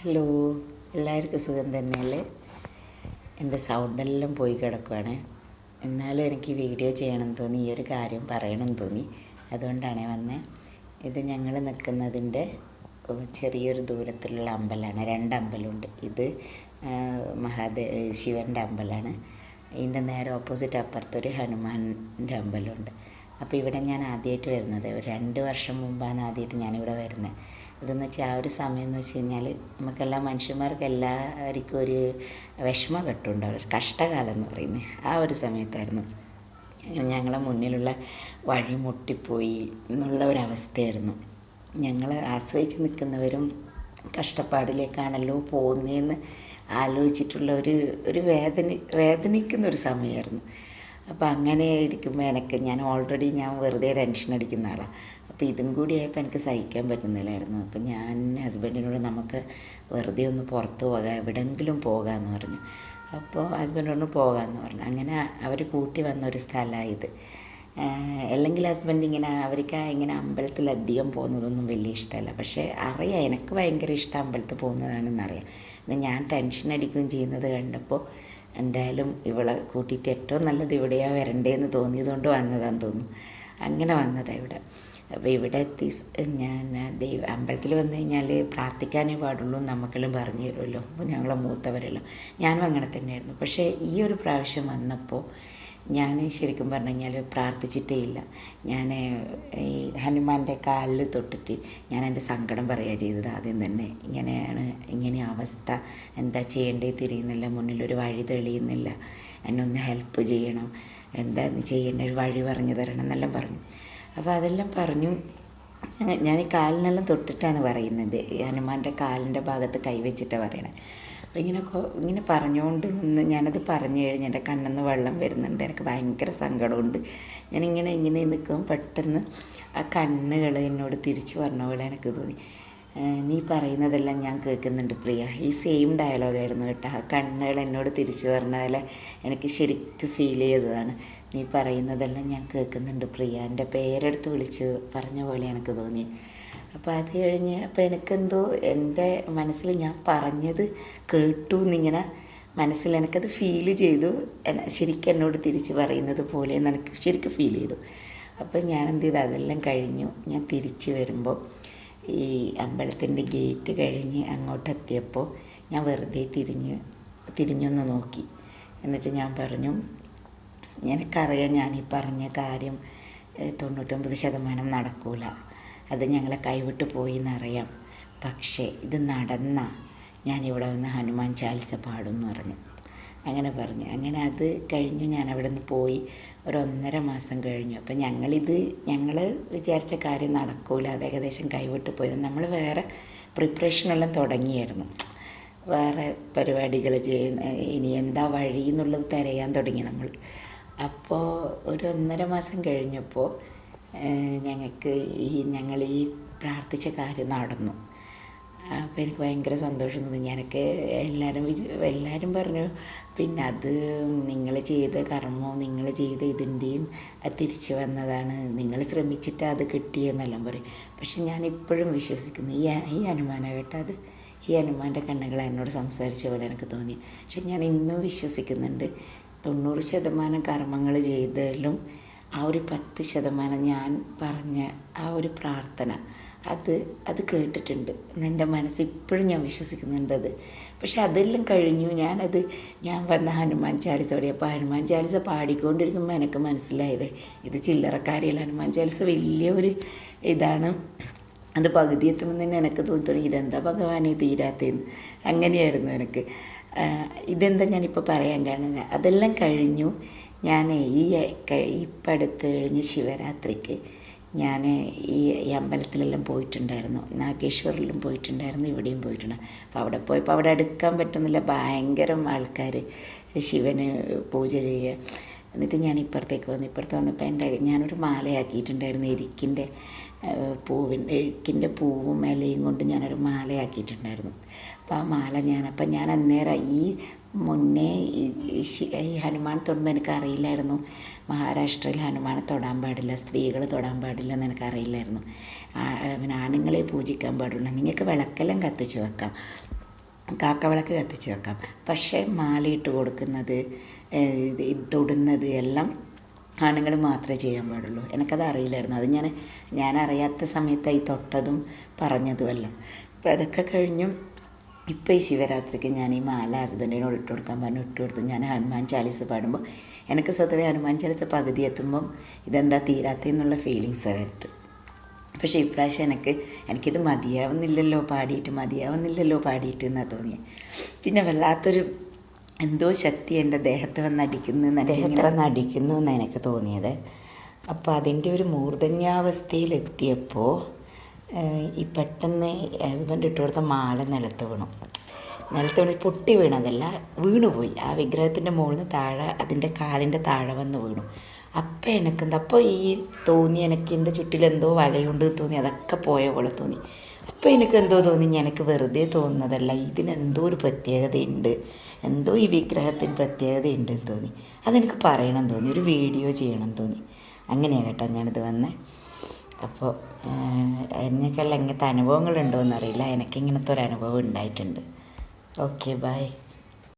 Hello, എല്ലാവർക്കും സുഖം തന്നെയല്ലേ? എൻ്റെ സൗണ്ടെല്ലാം പോയി കിടക്കുവാണ്. എന്നാലും എനിക്ക് വീഡിയോ ചെയ്യണം തോന്നി, ഈ ഒരു കാര്യം പറയണം തോന്നി. അതുകൊണ്ടാണ് വന്നത്. ഇത് ഞങ്ങൾ നിൽക്കുന്നതിൻ്റെ ചെറിയൊരു ദൂരത്തിലുള്ള അമ്പലമാണ്. 2 അമ്പലമുണ്ട്. ഇത് ശിവൻ്റെ അമ്പലമാണ്. ഇതിൻ്റെ നേരെ ഓപ്പോസിറ്റ് അപ്പുറത്തൊരു ഹനുമാൻ്റെ അമ്പലമുണ്ട്. അപ്പോൾ ഇവിടെ ഞാൻ ആദ്യമായിട്ട് വരുന്നത്, ഒരു 2 വർഷം മുമ്പാണ് ആദ്യമായിട്ട് ഞാനിവിടെ വരുന്നത്. ഇതെന്ന് വെച്ചാൽ ആ ഒരു സമയം എന്ന് വെച്ച് കഴിഞ്ഞാൽ നമുക്കെല്ലാം മനുഷ്യന്മാർക്ക് എല്ലാവർക്കും ഒരു വിഷമ ഘട്ടമുണ്ടാവും, ഒരു കഷ്ടകാലം എന്ന് പറയുന്നത്. ആ ഒരു സമയത്തായിരുന്നു ഞങ്ങളെ മുന്നിലുള്ള വഴി മുട്ടിപ്പോയി എന്നുള്ള ഒരവസ്ഥയായിരുന്നു. ഞങ്ങൾ ആശ്രയിച്ച് നിൽക്കുന്നവരും കഷ്ടപ്പാടിലേക്കാണല്ലോ പോകുന്നതെന്ന് ആലോചിച്ചിട്ടുള്ള ഒരു വേദനിക്കുന്ന ഒരു സമയമായിരുന്നു. അപ്പോൾ അങ്ങനെ ഇരിക്കുമ്പോൾ ഞാൻ വെറുതെ ടെൻഷൻ അടിക്കുന്ന ആളാണ്. അപ്പോൾ ഇതും കൂടി ആയപ്പോൾ എനിക്ക് സഹിക്കാൻ പറ്റുന്നില്ലായിരുന്നു. അപ്പോൾ ഞാൻ ഹസ്ബൻഡിനോട് നമുക്ക് വെറുതെ ഒന്ന് പുറത്ത് പോകാം, എവിടെയെങ്കിലും പോകാമെന്ന് പറഞ്ഞു. അപ്പോൾ ഹസ്ബൻഡിനോട് പോകാമെന്ന് പറഞ്ഞു. അങ്ങനെ അവർ കൂട്ടി വന്നൊരു സ്ഥലമാണ് ഇത്. അല്ലെങ്കിൽ ഹസ്ബൻഡ് അവർക്ക് അമ്പലത്തിലധികം പോകുന്നതൊന്നും വലിയ ഇഷ്ടമല്ല. പക്ഷേ അറിയാം, എനിക്ക് ഭയങ്കര ഇഷ്ടം അമ്പലത്തിൽ പോകുന്നതാണെന്നറിയാം. ഞാൻ ടെൻഷൻ അടിക്കുകയും ചെയ്യുന്നത് കണ്ടപ്പോൾ എന്തായാലും ഇവളെ കൂട്ടിയിട്ട് ഏറ്റവും നല്ലത് ഇവിടെയാണ് വരണ്ടേന്ന് തോന്നിയതുകൊണ്ട് വന്നതാന്ന് തോന്നുന്നു. അങ്ങനെ വന്നതാണ് ഇവിടെ. അപ്പോൾ ഇവിടെ എത്തി ഞാൻ അമ്പലത്തിൽ വന്നു കഴിഞ്ഞാൽ പ്രാർത്ഥിക്കാനേ പാടുള്ളൂ നമുക്കെല്ലാം പറഞ്ഞു തരുമല്ലോ. അപ്പോൾ ഞങ്ങളെ മൂത്തവരെല്ലാം, ഞാനും അങ്ങനെ തന്നെയായിരുന്നു. പക്ഷേ ഈ ഒരു പ്രാവശ്യം വന്നപ്പോൾ ഞാൻ ശരിക്കും പറഞ്ഞു കഴിഞ്ഞാൽ പ്രാർത്ഥിച്ചിട്ടേ ഇല്ല. ഞാൻ ഈ ഹനുമാൻ്റെ കാലിൽ തൊട്ടിട്ട് ഞാൻ എൻ്റെ സങ്കടം പറയുക ചെയ്തത്. ആദ്യം തന്നെ ഇങ്ങനെ അവസ്ഥ, എന്താ ചെയ്യേണ്ടേ തിരിയുന്നില്ല, മുന്നിലൊരു വഴി തെളിയുന്നില്ല, എന്നെ ഒന്ന് ഹെൽപ്പ് ചെയ്യണം, എന്താ ചെയ്യേണ്ട ഒരു വഴി പറഞ്ഞു തരണം എന്നെല്ലാം പറഞ്ഞു. അപ്പോൾ അതെല്ലാം പറഞ്ഞു. ഞാൻ ഈ കാലിനെല്ലാം തൊട്ടിട്ടാണ് പറയുന്നത്. ഹനുമാൻ്റെ കാലിൻ്റെ ഭാഗത്ത് കൈവച്ചിട്ടാണ് പറയണത്. അപ്പോൾ ഇങ്ങനെ പറഞ്ഞുകൊണ്ട് നിന്ന് ഞാനത് പറഞ്ഞു കഴിഞ്ഞ് എൻ്റെ കണ്ണിൽ നിന്ന് വെള്ളം വരുന്നുണ്ട്. എനിക്ക് ഭയങ്കര സങ്കടമുണ്ട്. ഇങ്ങനെ നിൽക്കുമ്പോൾ പെട്ടെന്ന് ആ കണ്ണുകൾ എന്നോട് തിരിച്ചു പറഞ്ഞ പോലെ എനിക്ക് തോന്നി. നീ പറയുന്നതെല്ലാം ഞാൻ കേൾക്കുന്നുണ്ട് പ്രിയ. ഈ സെയിം ഡയലോഗായിരുന്നു കേട്ടോ. ആ കണ്ണുകൾ എന്നോട് തിരിച്ചു പറഞ്ഞ പോലെ എനിക്ക് ശരിക്കും ഫീൽ ചെയ്തതാണ്. നീ പറയുന്നതെല്ലാം ഞാൻ കേൾക്കുന്നുണ്ട് പ്രിയ, എൻ്റെ പേരെടുത്ത് വിളിച്ച് പറഞ്ഞ പോലെ എനിക്ക് തോന്നി. അപ്പോൾ അത് കഴിഞ്ഞ് അപ്പോൾ എനിക്കെന്തോ എൻ്റെ മനസ്സിൽ ഞാൻ പറഞ്ഞത് കേട്ടു എന്നിങ്ങനെ മനസ്സിൽ എനിക്കത് ഫീൽ ചെയ്തു. ശരിക്കും എന്നോട് തിരിച്ച് പറയുന്നത് പോലെ എനിക്ക് ശരിക്കും ഫീൽ ചെയ്തു. അപ്പോൾ ഞാൻ എന്ത് ചെയ്തു, അതെല്ലാം കഴിഞ്ഞു ഞാൻ തിരിച്ച് വരുമ്പോൾ ഈ അമ്പലത്തിൻ്റെ ഗേറ്റ് കഴിഞ്ഞ് അങ്ങോട്ടെത്തിയപ്പോൾ ഞാൻ വെറുതെ തിരിഞ്ഞൊന്ന് നോക്കി. എന്നിട്ട് ഞാൻ പറഞ്ഞു, എനിക്കറിയാം ഞാൻ ഈ പറഞ്ഞ കാര്യം 99% നടക്കൂല, അത് ഞങ്ങളെ കൈവിട്ട് പോയി എന്നറിയാം. പക്ഷേ ഇത് നടന്നാൽ ഞാനിവിടെ വന്ന് ഹനുമാൻ ചാലിസ പാടും എന്ന് പറഞ്ഞു. അങ്ങനെ അത് കഴിഞ്ഞു. ഞാൻ അവിടെ നിന്ന് പോയി ഒരു 1.5 മാസം കഴിഞ്ഞു. അപ്പം ഞങ്ങൾ വിചാരിച്ച കാര്യം നടക്കൂല, അത് ഏകദേശം കൈവിട്ട് പോയത്. നമ്മൾ വേറെ പ്രിപ്പറേഷനെല്ലാം തുടങ്ങിയായിരുന്നു, വേറെ പരിപാടികൾ ചെയ്യുന്ന, ഇനി എന്താ വഴി എന്നുള്ളത് തിരയാൻ തുടങ്ങി നമ്മൾ. അപ്പോൾ ഒരു 1.5 മാസം കഴിഞ്ഞപ്പോൾ ഞങ്ങൾ ഈ പ്രാർത്ഥിച്ച കാര്യം നടന്നു. അപ്പോൾ എനിക്ക് ഭയങ്കര സന്തോഷം തോന്നി. എല്ലാവരും പറഞ്ഞു, പിന്നെ അത് നിങ്ങൾ ചെയ്ത കർമ്മവും നിങ്ങൾ ചെയ്ത ഇതിൻ്റെയും തിരിച്ചു വന്നതാണ്, നിങ്ങൾ ശ്രമിച്ചിട്ട് അത് കിട്ടിയെന്നെല്ലാം പറയും. പക്ഷെ ഞാനിപ്പോഴും വിശ്വസിക്കുന്നു ഈ ഹനുമാനാണ് കേട്ടോ, അത് ഈ ഹനുമാൻ്റെ കണ്ണുകൾ എന്നോട് സംസാരിച്ച പോലെ എനിക്ക് തോന്നി. പക്ഷെ ഞാൻ ഇന്നും വിശ്വസിക്കുന്നുണ്ട് 90% കർമ്മങ്ങൾ ചെയ്തതിലും ആ ഒരു 10% ഞാൻ പറഞ്ഞ ആ ഒരു പ്രാർത്ഥന അത് കേട്ടിട്ടുണ്ട്. എൻ്റെ മനസ്സ് ഇപ്പോഴും ഞാൻ വിശ്വസിക്കുന്നുണ്ട് അത്. പക്ഷെ അതെല്ലാം കഴിഞ്ഞു. ഞാൻ വന്ന ഹനുമാൻ ചാലിസ പാടി. അപ്പോൾ ഹനുമാൻ ചാലിസ പാടിക്കൊണ്ടിരിക്കുമ്പോൾ എനിക്ക് മനസ്സിലായത് ഇത് ചില്ലറക്കാരിയല്ല. ഹനുമാൻ ചാലിസ വലിയൊരു ഇതാണ്. അത് പകുതി എത്തുമ്പോൾ തന്നെ എനിക്ക് തോന്നി ഇതെന്താ ഭഗവാനെ തീരാത്തേന്ന്. അങ്ങനെയായിരുന്നു എനിക്ക്. ഇതെന്താ ഞാനിപ്പോൾ പറയാൻ കാണുന്നത്. അതെല്ലാം കഴിഞ്ഞു. ഞാൻ ഇപ്പം അടുത്ത് കഴിഞ്ഞ ശിവരാത്രിക്ക് ഞാൻ ഈ അമ്പലത്തിലെല്ലാം പോയിട്ടുണ്ടായിരുന്നു. നാഗേശ്വറിലും പോയിട്ടുണ്ടായിരുന്നു, ഇവിടെയും പോയിട്ടുണ്ട്. അപ്പോൾ അവിടെ പോയപ്പോൾ അവിടെ അടുക്കാൻ പറ്റുന്നില്ല, ഭയങ്കര ആൾക്കാർ ശിവന് പൂജ ചെയ്യുക. എന്നിട്ട് ഞാൻ ഇപ്പുറത്ത് വന്നപ്പോൾ ഞാനൊരു മാലയാക്കിയിട്ടുണ്ടായിരുന്നു. എരിക്കിൻ്റെ പൂവും ഇലയും കൊണ്ട് ഞാനൊരു മാലയാക്കിയിട്ടുണ്ടായിരുന്നു. അപ്പോൾ ആ മാല ഞാൻ അന്നേരം ഈ മുന്നേ ഈ ഹനുമാൻ തൊടുമ്പോൾ എനിക്കറിയില്ലായിരുന്നു മഹാരാഷ്ട്രയിൽ ഹനുമാനെ തൊടാൻ പാടില്ല, സ്ത്രീകൾ തൊടാൻ പാടില്ല എന്ന് എനിക്കറിയില്ലായിരുന്നു. പിന്നെ ആണുങ്ങളെ പൂജിക്കാൻ പാടുള്ളൂ, നിങ്ങൾക്ക് വിളക്കെല്ലാം കത്തിച്ച് വെക്കാം. കാക്കവിളക്ക് കത്തിച്ച് വെക്കാം. പക്ഷേ മാലയിട്ട് കൊടുക്കുന്നത് തൊടുന്നത് എല്ലാം ആണുങ്ങൾ മാത്രമേ ചെയ്യാൻ പാടുള്ളൂ. എനിക്കത് അറിയില്ലായിരുന്നു. അത് ഞാൻ അറിയാത്ത സമയത്തായി തൊട്ടതും പറഞ്ഞതുമല്ല. അപ്പോൾ അതൊക്കെ കഴിഞ്ഞും ഇപ്പോൾ ഈ ശിവരാത്രിക്ക് ഞാൻ ഈ മാല ഹസ്ബൻഡിനോട് ഇട്ട് കൊടുക്കാൻ പറഞ്ഞു, ഇട്ട് കൊടുത്തു. ഞാൻ ഹനുമാൻ ചാലീസ് പാടുമ്പോൾ എനിക്ക് സ്വതവേ ഹനുമാൻ ചാലീസ് പകുതി എത്തുമ്പം ഇതെന്താ തീരാത്തെന്നുള്ള ഫീലിങ്സാണ് വരട്ട്. പക്ഷേ ഇപ്രാവശ്യം എനിക്കിത് മതിയാവുന്നില്ലല്ലോ പാടിയിട്ട് എന്നാണ് തോന്നിയത്. പിന്നെ വല്ലാത്തൊരു എന്തോ ശക്തി എൻ്റെ ദേഹത്ത് വന്നടിക്കുന്നു എന്നാണ് എനിക്ക് തോന്നിയത്. അപ്പോൾ അതിൻ്റെ ഒരു മൂർധന്യാവസ്ഥയിലെത്തിയപ്പോൾ ഈ പെട്ടെന്ന് ഹസ്ബൻഡ് ഇട്ട് കൊടുത്ത മാല നിലത്ത് വീണു. പൊട്ടി വീണതല്ല, വീണുപോയി. ആ വിഗ്രഹത്തിൻ്റെ മുകളിൽ നിന്ന് താഴെ അതിൻ്റെ കാലിൻ്റെ താഴെ വന്ന് വീണു. അപ്പോൾ എനിക്ക് എൻ്റെ ചുറ്റിലെന്തോ വലയുണ്ട് തോന്നി. അതൊക്കെ പോയ പോലെ തോന്നി. അപ്പോൾ എനിക്കെന്തോ തോന്നി, എനിക്ക് വെറുതെ തോന്നുന്നതല്ല, ഇതിനെന്തോ ഒരു പ്രത്യേകതയുണ്ട്, എന്തോ ഈ വിഗ്രഹത്തിന് പ്രത്യേകതയുണ്ടെന്ന് തോന്നി. അതെനിക്ക് പറയണം തോന്നി, ഒരു വീഡിയോ ചെയ്യണം തോന്നി. അങ്ങനെയാണ് കേട്ടോ ഞാനിത് വന്നത്. അപ്പോൾ എനിക്കെല്ലാം ഇങ്ങനത്തെ അനുഭവങ്ങളുണ്ടോ എന്നറിയില്ല, എനിക്കിങ്ങനത്തെ ഒരു അനുഭവം ഉണ്ടായിട്ടുണ്ട്. Okay, by.